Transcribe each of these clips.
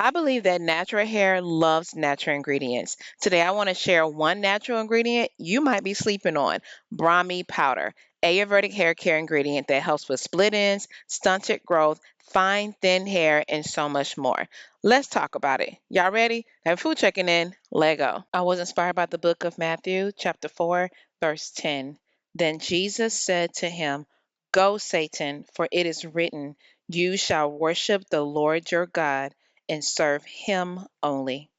I believe that natural hair loves natural ingredients. Today, I want to share one natural ingredient you might be sleeping on: Brahmi powder, Ayurvedic hair care ingredient that helps with split ends, stunted growth, fine, thin hair, and so much more. Let's talk about it. Y'all ready? Have food checking in. Lego. I was inspired by the book of Matthew, chapter 4, verse 10. Then Jesus said to him, "Go, Satan, for it is written, you shall worship the Lord your God and serve him only."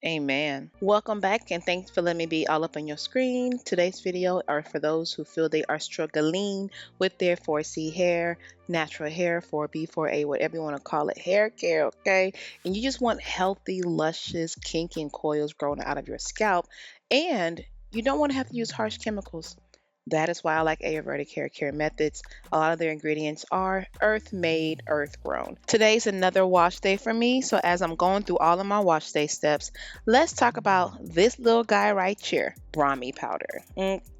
Amen. Welcome back and thanks for letting me be all up on your screen. Today's video are for those who feel they are struggling with their 4C hair, natural hair, 4B, 4A, whatever you want to call it, hair care, okay? And you just want healthy, luscious, kinky and coils growing out of your scalp, and you don't want to have to use harsh chemicals. That is why I like Ayurvedic hair care methods. A lot of their ingredients are earth made, earth grown. Today's another wash day for me. So as I'm going through all of my wash day steps, let's talk about this little guy right here, Brahmi powder.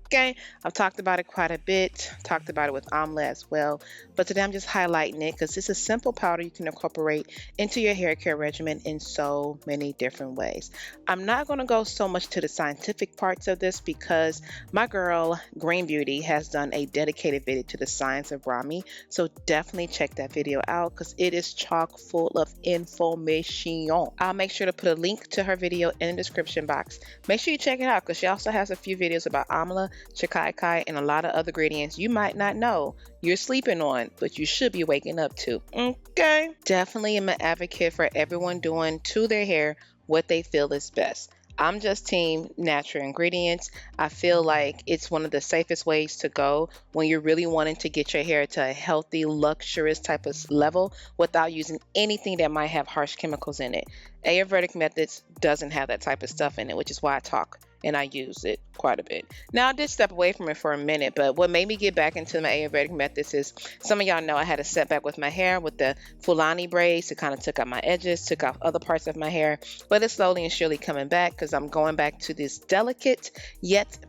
Okay, I've talked about it quite a bit, talked about it with Amla as well, but today I'm just highlighting it because it's a simple powder you can incorporate into your hair care regimen in so many different ways. I'm not going to go so much to the scientific parts of this because my girl Green Beauty has done a dedicated video to the science of Brahmi, so definitely check that video out because it is chock full of information. I'll make sure to put a link to her video in the description box. Make sure you check it out because she also has a few videos about Amla, Chikai, and a lot of other ingredients you might not know you're sleeping on, but you should be waking up to. Okay. Definitely am an advocate for everyone doing to their hair what they feel is best. I'm just team natural ingredients. I feel like it's one of the safest ways to go when you're really wanting to get your hair to a healthy, luxurious type of level without using anything that might have harsh chemicals in it. Ayurvedic methods doesn't have that type of stuff in it, which is why I talk and I use it quite a bit. Now, I did step away from it for a minute, but what made me get back into my Ayurvedic methods is some of y'all know I had a setback with my hair with the Fulani braids. It kind of took out my edges, took off other parts of my hair, but it's slowly and surely coming back because I'm going back to this delicate yet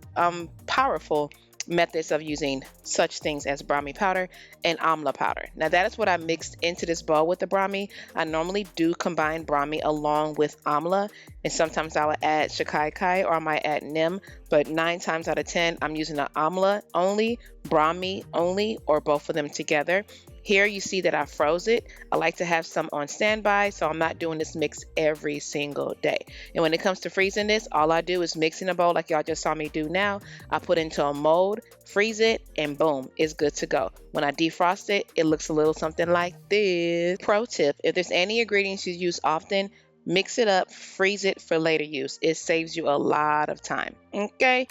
powerful methods of using such things as Brahmi powder and Amla powder. Now that is what I mixed into this bowl with the Brahmi. I normally do combine Brahmi along with Amla, and sometimes I will add Shikai or I might add Neem, but 9 times out of 10 I'm using the Amla only, Brahmi only, or both of them together. Here you see that I froze it. I like to have some on standby, so I'm not doing this mix every single day. And when it comes to freezing this, all I do is mix in a bowl like y'all just saw me do now. I put into a mold, freeze it, and boom, it's good to go. When I defrost it, it looks a little something like this. Pro tip, if there's any ingredients you use often, mix it up, freeze it for later use. It saves you a lot of time, okay?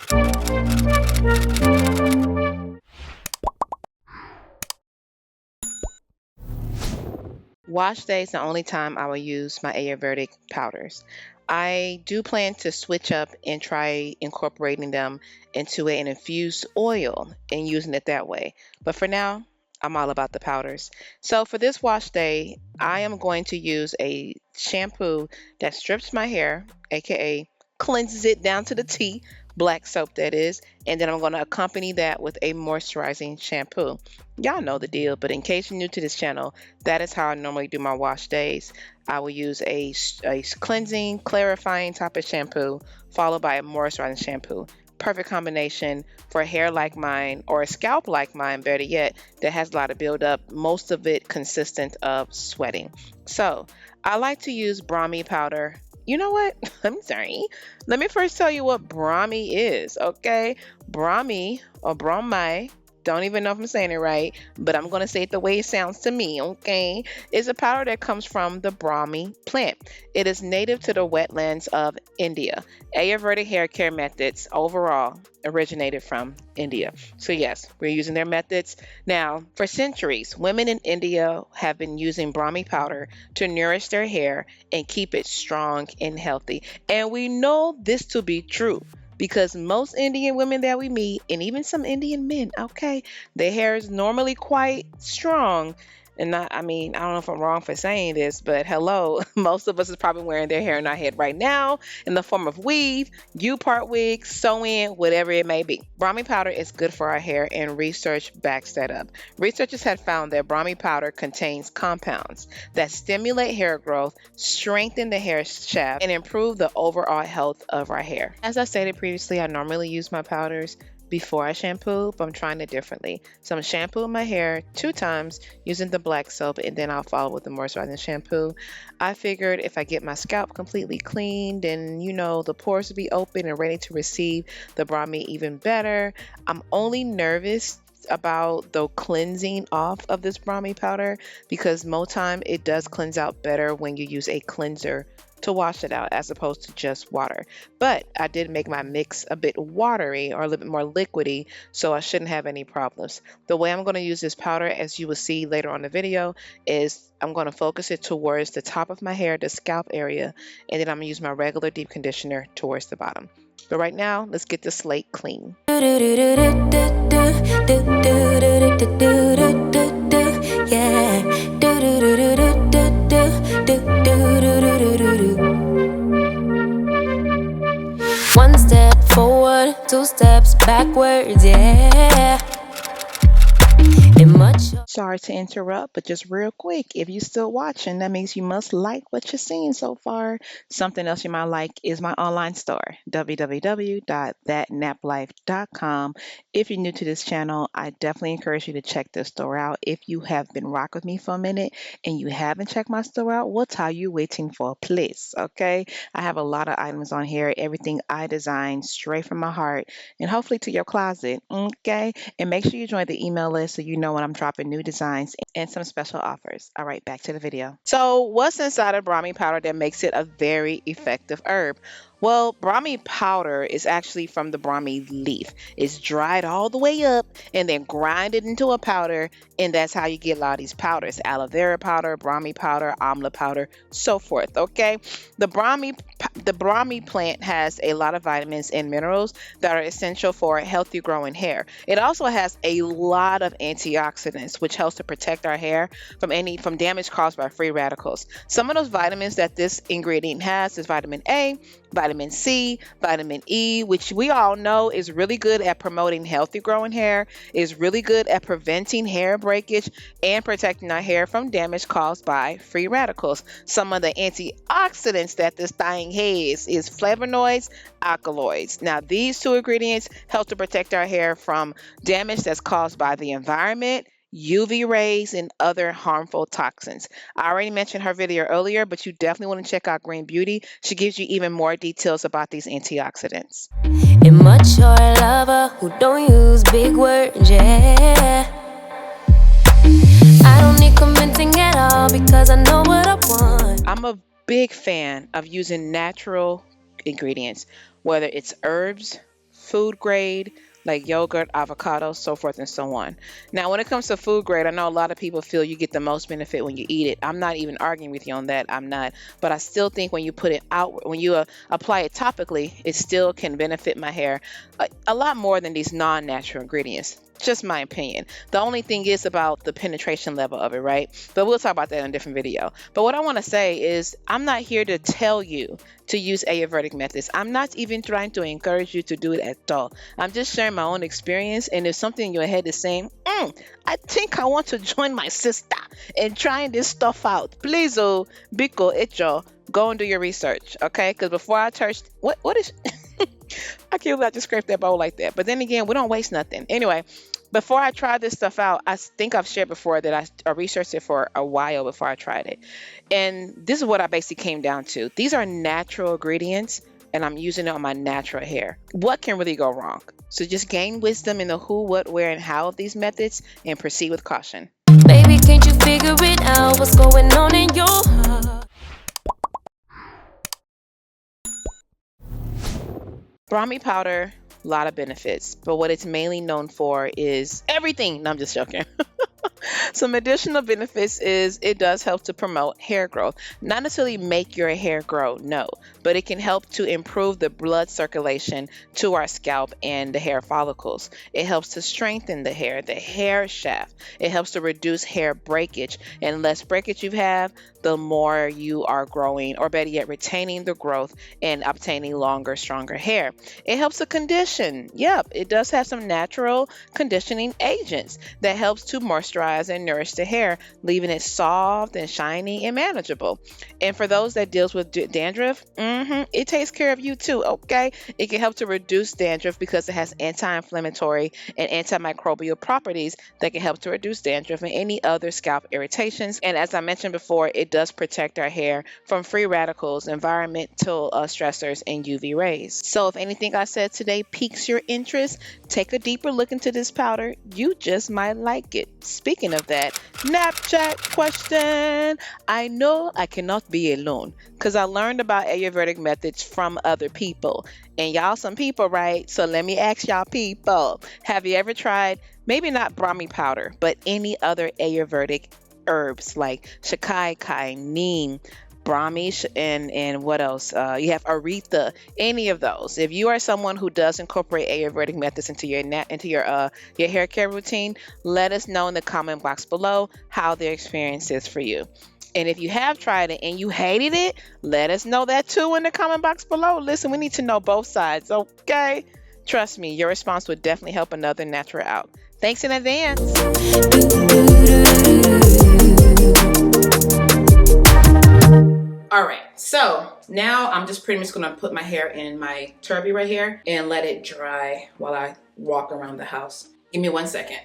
Wash day is the only time I will use my Ayurvedic powders. I do plan to switch up and try incorporating them into an infused oil and using it that way. But for now, I'm all about the powders. So for this wash day, I am going to use a shampoo that strips my hair, aka cleanses it down to the T, black soap that is, and then I'm going to accompany that with a moisturizing shampoo. Y'all know the deal, but in case you're new to this channel, that is how I normally do my wash days. I will use a cleansing, clarifying type of shampoo, followed by a moisturizing shampoo. Perfect combination for hair like mine, or a scalp like mine, better yet, that has a lot of buildup, most of it consistent of sweating. So I like to use Brahmi powder. You know what? I'm sorry. Let me first tell you what Brahmi is, okay? Brahmi, or Brahmi, don't even know if I'm saying it right, but I'm going to say it the way it sounds to me, okay? It's a powder that comes from the Brahmi plant. It is native to the wetlands of India. Ayurvedic hair care methods overall originated from India. So yes, we're using their methods. Now, for centuries, women in India have been using Brahmi powder to nourish their hair and keep it strong and healthy. And we know this to be true, because most Indian women that we meet, and even some Indian men, okay, their hair is normally quite strong. And not, I mean, I don't know if I'm wrong for saying this, but hello, most of us is probably wearing their hair in our head right now in the form of weave, U-part wig, sew-in, whatever it may be. Brahmi powder is good for our hair, and research backs that up. Researchers have found that Brahmi powder contains compounds that stimulate hair growth, strengthen the hair shaft, and improve the overall health of our hair. As I stated previously, I normally use my powders before I shampoo, but I'm trying it differently. So I'm shampooing my hair 2 times using the black soap, and then I'll follow with the moisturizing shampoo. I figured if I get my scalp completely cleaned and the pores will be open and ready to receive the Brahmi even better. I'm only nervous about the cleansing off of this Brahmi powder because most time it does cleanse out better when you use a cleanser to wash it out as opposed to just water. But I did make my mix a bit watery or a little bit more liquidy, so I shouldn't have any problems. The way I'm going to use this powder, as you will see later on the video, is I'm going to focus it towards the top of my hair, the scalp area, and then I'm going to use my regular deep conditioner towards the bottom. But right now, let's get the slate clean. One step forward, 2 steps backwards, yeah. Sorry to interrupt, but just real quick, if you're still watching, that means you must like what you're seeing so far. Something else you might like is my online store, www.thatnaplife.com. If you're new to this channel, I definitely encourage you to check this store out. If you have been rocking with me for a minute and you haven't checked my store out, what are you waiting for? Please, okay? I have a lot of items on here, everything I designed straight from my heart and hopefully to your closet, okay? And make sure you join the email list so you know when I'm dropping new designs and some special offers. All right, back to the video. So what's inside of Brahmi powder that makes it a very effective herb? Well, Brahmi powder is actually from the Brahmi leaf. It's dried all the way up and then grinded into a powder, and that's how you get a lot of these powders: aloe vera powder, Brahmi powder, amla powder, so forth. Okay, the Brahmi plant has a lot of vitamins and minerals that are essential for healthy growing hair. It also has a lot of antioxidants, which helps to protect our hair from damage caused by free radicals. Some of those vitamins that this ingredient has is vitamin A, vitamin C, vitamin E, which we all know is really good at promoting healthy growing hair, is really good at preventing hair breakage and protecting our hair from damage caused by free radicals. Some of the antioxidants that this thing has is flavonoids, alkaloids. Now, these 2 ingredients help to protect our hair from damage that's caused by the environment, UV rays, and other harmful toxins. I already mentioned her video earlier, but you definitely want to check out Green Beauty. She gives you even more details about these antioxidants. Immature lover who don't use big words, yeah. I don't need commenting at all because I know what I want. I'm a big fan of using natural ingredients, whether it's herbs, food grade, like yogurt, avocado, so forth and so on. Now, when it comes to food grade, I know a lot of people feel you get the most benefit when you eat it. I'm not even arguing with you on that. I'm not. But I still think when you put it out, when you apply it topically, it still can benefit my hair a lot more than these non-natural ingredients. Just my opinion. The only thing is about the penetration level of it, right? But we'll talk about that in a different video. But what I want to say is I'm not here to tell you to use Ayurvedic methods. I'm not even trying to encourage you to do it at all. I'm just sharing my own experience, and if something in your head is saying, I think I want to join my sister in trying this stuff out, please, Biko, Echo, go and do your research, okay? Because before I touched, what is... I can't believe I just scraped that bowl like that. But then again, we don't waste nothing. Anyway, before I tried this stuff out, I think I've shared before that I researched it for a while before I tried it. And this is what I basically came down to. These are natural ingredients, and I'm using it on my natural hair. What can really go wrong? So just gain wisdom in the who, what, where, and how of these methods and proceed with caution. Baby, can't you figure it out? What's going on in your heart? Brahmi powder, a lot of benefits, but what it's mainly known for is everything. No, I'm just joking. Some additional benefits is it does help to promote hair growth. Not necessarily make your hair grow, no, but it can help to improve the blood circulation to our scalp and the hair follicles. It helps to strengthen the hair shaft. It helps to reduce hair breakage. And less breakage you have, the more you are growing, or better yet, retaining the growth and obtaining longer, stronger hair. It helps to condition. Yep, it does have some natural conditioning agents that helps to moisturize and nourish the hair, leaving it soft and shiny and manageable. And for those that deals with dandruff, it takes care of you too, okay? It can help to reduce dandruff because it has anti-inflammatory and antimicrobial properties that can help to reduce dandruff and any other scalp irritations. And as I mentioned before, it does protect our hair from free radicals, environmental stressors, and UV rays. So if anything I said today piques your interest, take a deeper look into this powder. You just might like it. Speaking of that, Napchat question. I know I cannot be alone because I learned about Ayurvedic methods from other people. And y'all some people, right? So let me ask y'all people, have you ever tried, maybe not Brahmi powder, but any other Ayurvedic herbs like shakaikai, neem, Brahmi, and what else? You have Aretha. Any of those. If you are someone who does incorporate Ayurvedic methods into your hair care routine, let us know in the comment box below how the experience is for you. And if you have tried it and you hated it, let us know that too in the comment box below. Listen, we need to know both sides, okay? Trust me, your response would definitely help another natural out. Thanks in advance. All right, so now I'm just pretty much gonna put my hair in my turban right here and let it dry while I walk around the house. Give me 1 second.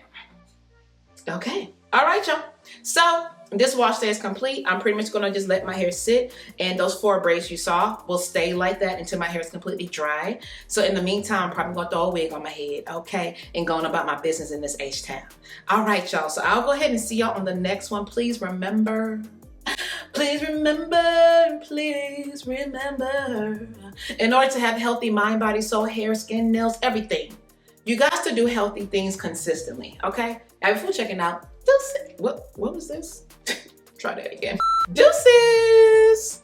Okay, all right, y'all. So this wash day is complete. I'm pretty much gonna just let my hair sit, and those 4 braids you saw will stay like that until my hair is completely dry. So in the meantime, I'm probably gonna throw a wig on my head, okay, and going about my business in this H-town. All right, y'all, so I'll go ahead and see y'all on the next one. Please remember, in order to have a healthy mind, body, soul, hair, skin, nails, everything, you got to do healthy things consistently, okay? Now, before checking out, what was this? Try that again. Deuces!